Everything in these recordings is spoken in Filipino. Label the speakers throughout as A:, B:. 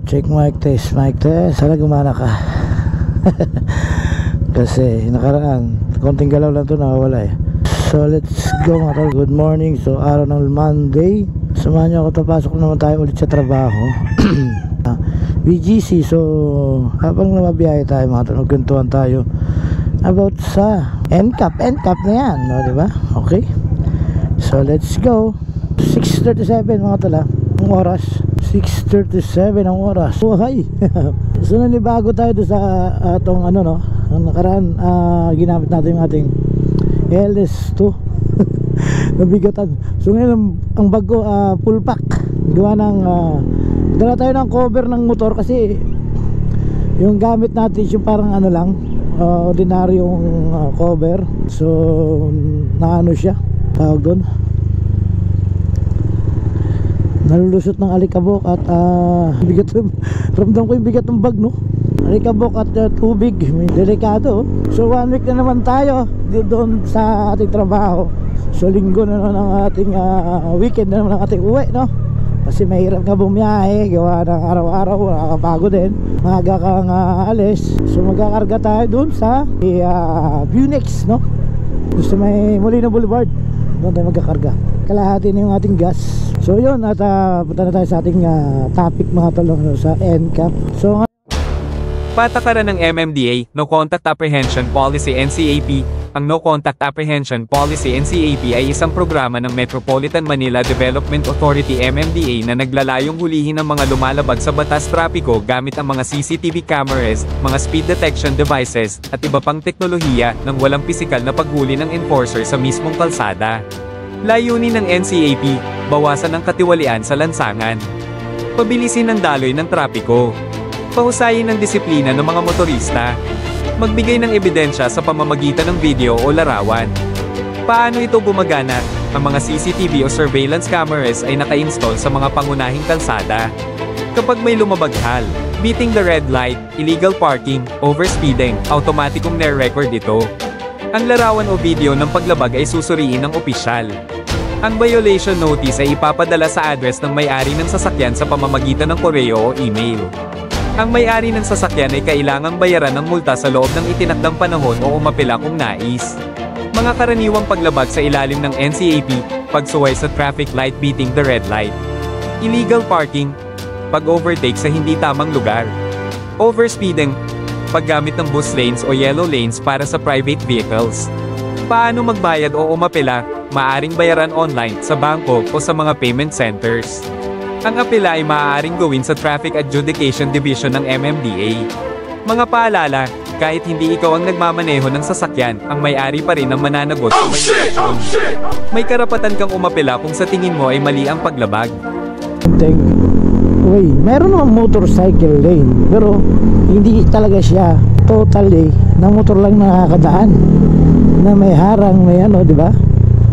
A: Check mic test, mic test. Sana gumana ka. Kasi nakaraan konting galaw lang to, nakawala eh. So let's go mga tol. Good morning. So araw ng Monday, samahan nyo ako, tapasok naman tayo ulit sa trabaho. BGC. So habang namabiyahe tayo mga tol, magkwentuhan tayo about sa NCAP na yan, no, diba? Okay, so let's go. 6:37 mga tol, ang oras 6:37 ang oras. Oh hi. So nanibago tayo doon sa atong ano, no, ang nakaraan ginamit natin yung ating LS2 nabigatan. So ngayon ang bago, full pack, gawa ng dala tayo ng cover ng motor kasi yung gamit natin yung parang ano lang, ordinaryong cover. So naano siya, tawag doon, nalulusot ng alikabok at bigat. Ramdam ko yung bigat ng bag, no? Alikabok at tubig, delikado. So 1 week na naman tayo doon sa ating trabaho. So linggo na naman ang ating weekend na naman ang ating uwi, no? Kasi mahirap nga bumiyahe, gawa ng araw-araw, nakakapagod din, maaga kang alis. So magkakarga tayo doon sa Bunex, no? Gusto may Molino Boulevard, doon tayo magkakarga. Kalahati na yung ating gas. So yun, at punta na tayo sa ating topic mga tolong, sa NCAP. So
B: patakaran ng MMDA, No Contact Apprehension Policy NCAP. Ang No Contact Apprehension Policy NCAP ay isang programa ng Metropolitan Manila Development Authority MMDA na naglalayong hulihin ang mga lumalabag sa batas trapiko gamit ang mga CCTV cameras, mga speed detection devices, at iba pang teknolohiya nang walang pisikal na paghuli ng enforcer sa mismong kalsada. Layunin ng NCAP, bawasan ang katiwalian sa lansangan, pabilisin ang daloy ng trapiko, pahusayin ang disiplina ng mga motorista, magbigay ng ebidensya sa pamamagitan ng video o larawan. Paano ito gumagana? Ang mga CCTV o surveillance cameras ay naka-install sa mga pangunahing kalsada. Kapag may lumabaghal, beating the red light, illegal parking, overspeeding, automatikong nare-record ito. Ang larawan o video ng paglabag ay susuriin ng opisyal. Ang violation notice ay ipapadala sa address ng may-ari ng sasakyan sa pamamagitan ng koreo o email. Ang may-ari ng sasakyan ay kailangang bayaran ng multa sa loob ng itinakdang panahon o umapela kung nais. Mga karaniwang paglabag sa ilalim ng NCAP, pagsuway sa traffic light beating the red light. Illegal parking, pag-overtake sa hindi tamang lugar. Overspeeding, paggamit ng bus lanes o yellow lanes para sa private vehicles. Paano magbayad o umapela? Maaaring bayaran online, sa bangko, o sa mga payment centers. Ang apela ay maaaring gawin sa Traffic Adjudication Division ng MMDA. Mga paalala, kahit hindi ikaw ang nagmamaneho ng sasakyan, ang may-ari pa rin ang mananagot sa violation. May karapatan kang umapela kung sa tingin mo ay mali ang paglabag.
A: Uy, meron namang motorcycle lane, pero hindi talaga siya totally na motor lang nakakadaan, na may harang, may ano, di ba?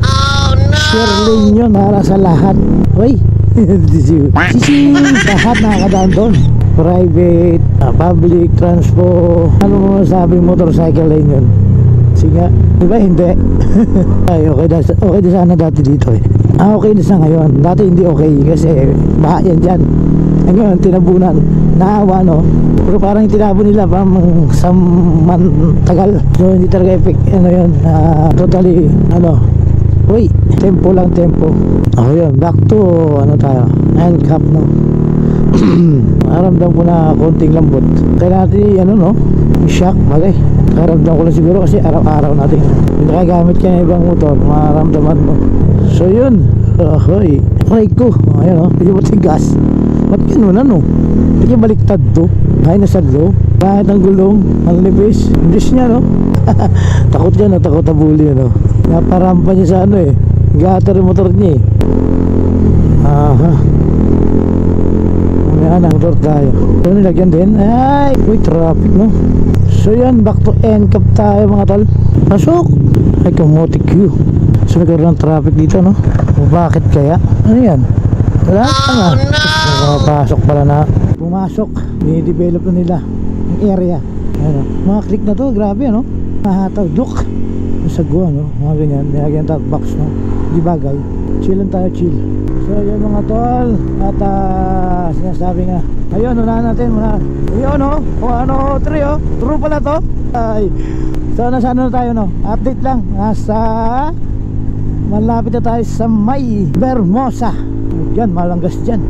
A: Oh no! Share lane yun para sa lahat. Uy, lahat nakakadaan doon. Private, public, transport, ano mo sabi, motorcycle lane yun. Sige, di ba? Hindi. Ay, okay na sana dati dito eh. Okay na sa ngayon. Dati hindi okay kasi baha yan dyan. Ngayon, tinabunan. Naawa, no? Pero parang tinabon nila parang sa tagal. So, hindi talaga effect. Ano yun? Totally, ano? Uy, tempo lang, tempo. Oh, yun. Back to, ano tayo? NCAP, no? Naramdam ko na konting lambot. Kaya natin, ano, no? Shock, bagay. Naramdam ko lang siguro kasi araw-araw natin. Yung nakagamit ka ng ibang motor, maramdaman mo. So, yun. Ahoy. Aray ko. Ayan, no? Hindi matigas. Ba't ganun, ano? Hindi baliktad to. Ay, nasa low. Bakit ang gulong? Ang nipis. Bilis niya, no? Takot yan, no? Takot abuli, no? Naparampa niya sa ano, eh. Gator yung motor niya, eh. Aha. Ayan, ang motor tayo. So, nilagyan din. Ay, uy, traffic, no? So, yan. Back to NCAP tayo, mga tol. Pasok. Ay, kamotik yun. So, nagkaroon ng traffic dito, no? O, bakit kaya? Ano yan? Wala ka na. Pumapasok pala na. Pumasok. Dinidevelop na nila yung area. Ano, mga click na to. Grabe, no? Mahataw. Duk. Masagwa, no? Mga ganyan. Nilagyan top box, no? Di bagay. Chill lang tayo, chill. So, yun mga tol. At sinasabi nga, Ayun, unahan natin muna. Ayun o, kung ano, 3 o. True pala to. Ay, so nasa ano na tayo no? Update lang. Nasa malapit na tayo sa May Bermosa. Yan, malanggas dyan.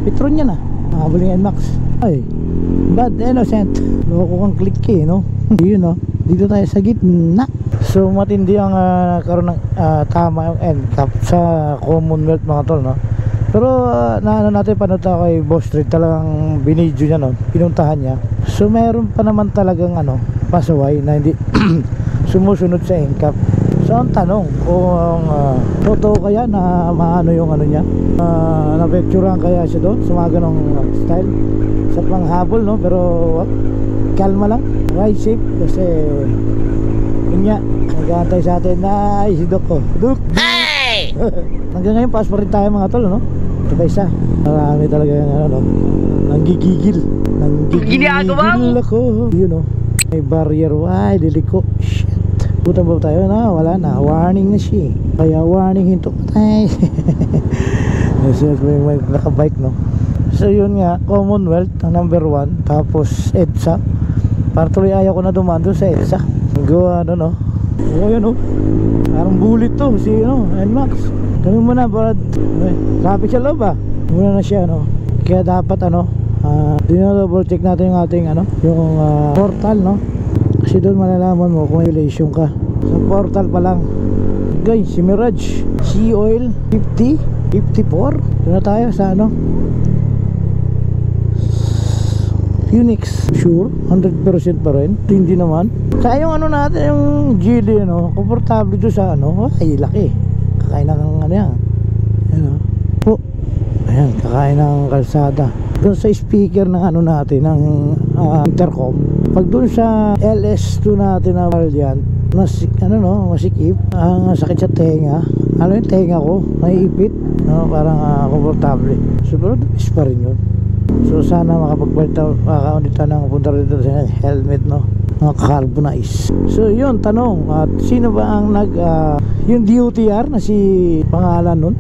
A: Petron yan ah. Nakabuling NMAX. Ay, bad innocent. Loko kang click eh, no? Yun no, dito tayo sa gitna. So matindi ang karoon ng tama yung NCAP sa Commonwealth mga tol, no? Pero naano natin panood ako kay Boss Street, talagang binidyo niya, no? Pinuntahan niya. So meron pa naman talagang ano, pasaway na hindi sumusunod sa NCAP. So ang tanong kung totoo kaya na maano yung ano niya, na-picturean kaya siya doon sa mga ganong style sa panghabol, no? Pero kalma lang, ride safe kasi yun nga, nag-aantay sa atin na si Dok ko. Dok! Hey! Hanggang ngayon pass pa rin tayo mga tol, no? Ito pa isa, marami talaga yung ano, no? Nanggigigil ako, yun, no? May barrier, ay liliko, shit. Butan ba tayo na, wala na, warning na siya. Kaya warning, hinto patay. May nakabike, no? So yun nga, Commonwealth ang number 1, tapos EDSA. Para tuloy ayaw ko na dumaan doon sa EDSA. Go ano, no? O yan, no? Parang bullet to, si ano, NMAX. Kami muna, Brad. Traffic sa loob ah. Muna na siya, no? Kaya dapat ano, double check natin yung ating ano, yung portal, no? Kasi doon malalaman mo kung may violation ka. Sa portal pa lang. Guys, si Mirage Sea Oil 50, 54. Doon na tayo sa ano, Unix. Sure, 100% pa rin. Ito hindi naman. Kaya yung ano natin, yung GD, no, komportable doon sa ano, ay laki. Kakain ng ano yan. Ayan, oh. Ayan, kakain ng kalsada. Doon sa speaker ng ano natin, ng intercom. Pag doon sa LS2 natin na Valiant, ano, no, masikip, ang sakit sa tenga. Ano yung tenga ko, naiipit, no, parang komportable. So pero is pa rin yun. So sana makakaunita ng punta rito sa helmet, no, nakaka-carbonize. So yun, tanong, at sino ba ang yung DOTR na si pangalan nun,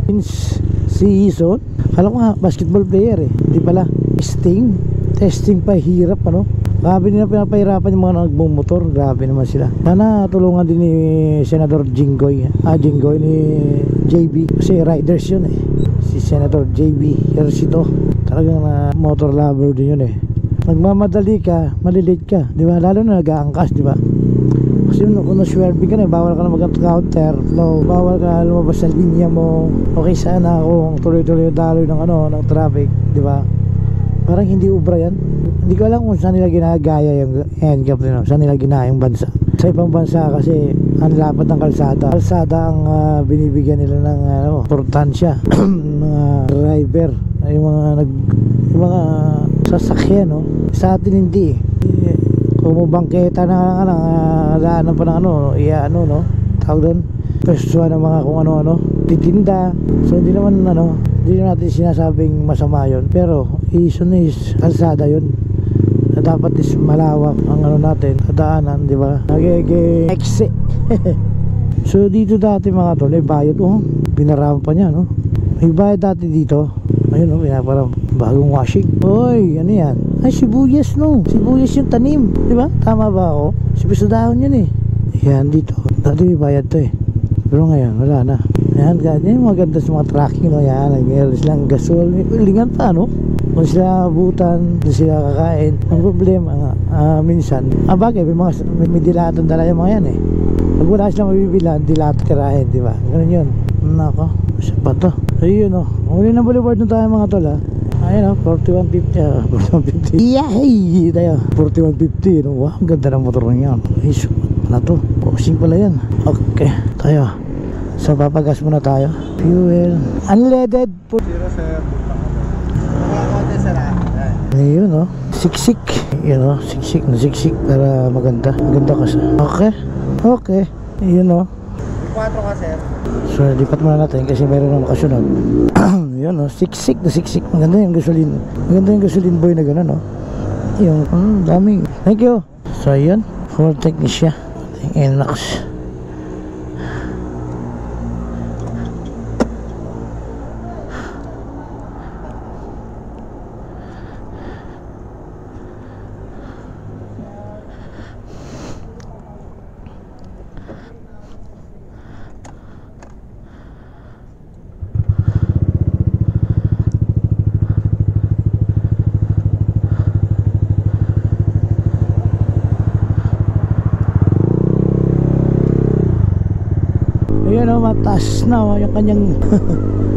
A: si Ison. Alam ko nga, basketball player eh. Hindi pala, testing pa, hirap ano. Grabe nila pinapahirapan yung mga nagmumotor. Grabe naman sila. Sana tulungan din ni Senador Jinggoy. Jinggoy ni JB. Kasi riders yun eh. Si Senator JB Ejercito. Talagang motor lover din yun eh. Nagmamadali ka, malilate ka, di ba? Lalo na nag-aangkas, di ba? Kasi kung na-swerving ka na, bawal ka na mag-counter flow, bawal ka lumabas sa linya mo. Okay sana kung tuloy-tuloy yung daloy ng ano, ng traffic, di ba? Parang hindi ubra yan. Hindi ko alam kung saan nila ginagaya yung NCAP nila, saan nila ginaya yung bansa. Sa ibang bansa kasi ang lapad ng kalsada. Kalsada ang binibigyan nila ng importansya. Mga driver, yung mga sasakyan, no? Sa atin hindi. Kumubangketa na daanan pa ng ano, no? Tawag doon, pwestuhan ng mga kung ano-ano, titinda. So hindi naman hindi natin sinasabing masama yun, pero issue na is kalsada yun na dapat is malawak ang ano natin, daanan, di ba? Nagege-exe. So dito dati mga tol, may bayad, pinarampa niya, no? May bayad dati dito. Ayun, no, parang bagong washing. Oy, ano yan? Ay, sibuyas, no? Sibuyas yung tanim, di ba? Tama ba ako? Sibuyas na dahon yun eh. Yan, dito. Dati may bayad to eh. Pero ngayon, wala na. Yan, ganyan, maganda sa mga tracking, no? Yan, nag-air silang gasol. Lingan pa, no? Kung sila abutan, kung sila kakain. Ang problema nga, minsan, bagay, may dilatan talaga yung mga yan eh. Pag wala silang mabibilan, dilatan tirahin, di ba? Ganun yun. Nako, isa pa to. Ayun, no? Uli na boulevard na tayo mga tol, ha? Ayun, 4150. 4150. Yay! Tayo, 4150. No? Wow, ang ganda ng motor niya. Ay, na to. Posing pala yan. Okay, tayo. So, papagas muna tayo. Fuel. Unleaded.
C: Zero, sir.
A: Ayun, no? Siksik. Yun, no? Siksik na siksik para maganda. Maganda kasi. Okay. Okay. Ayun, no?
C: 4 ka, sir.
A: So, lipat muna natin kasi mayroon na makasunod. Yun, no? Siksik na siksik. Maganda yung gasoline. Maganda yung gasoline boy na gano'n, no? Yung, daming. Thank you. So, yun. Full tank ni siya. NMAX. yan o, mataas na o, yung kanyang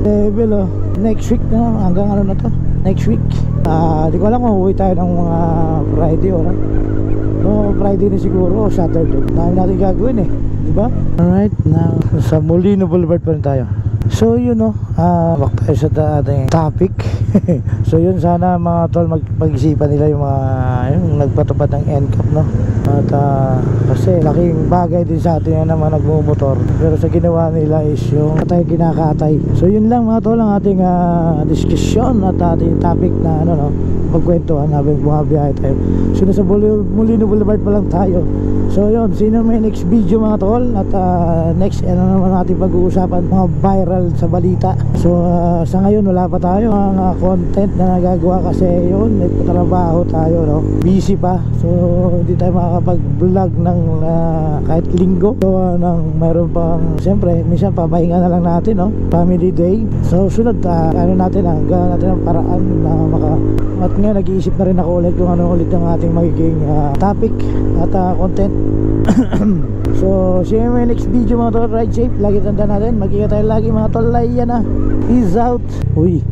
A: level o. Next week na, hanggang ano na to, next week. Di ko alam kung uuwi tayo ng mga Friday o, no? So Friday na siguro o Saturday. Dami natin gagawin eh, diba? Alright, now sa Molino Boulevard pa rin tayo. So yun no, back tayo sa ating topic. So yun, sana mga tol pag-isipan nila yung mga yung nagpatupad ng NCAP, no? At kasi laking bagay din sa atin yan naman nagmumotor, pero sa ginawa nila is yung katay kinakatay. So yun lang mga tol ang ating discussion at ating topic na ano, no, pagkwentuhan habang bumabiyahe tayo. So nasa Molino Boulevard pa lang tayo. So yun, sino may next video mga tol? At next ano naman natin pag-uusapan, mga viral sa balita. So sa ngayon wala pa tayo mga content na nagagawa kasi yun, nagpatrabaho tayo, no? Busy pa. So hindi tayo makakapag-vlog ng kahit linggo. So mayroon pang, siyempre minsan papahinga na lang natin, no? Family day. So sunod ano natin, gawin natin ang paraan na at ngayon nag-iisip na rin ako ulit kung ano ulit ang ating magiging topic at content. So see you in my next video mga tol. Ride safe, lagi tanda natin, mag-ingat tayo lagi mga tol. Yan na, peace out. Uy,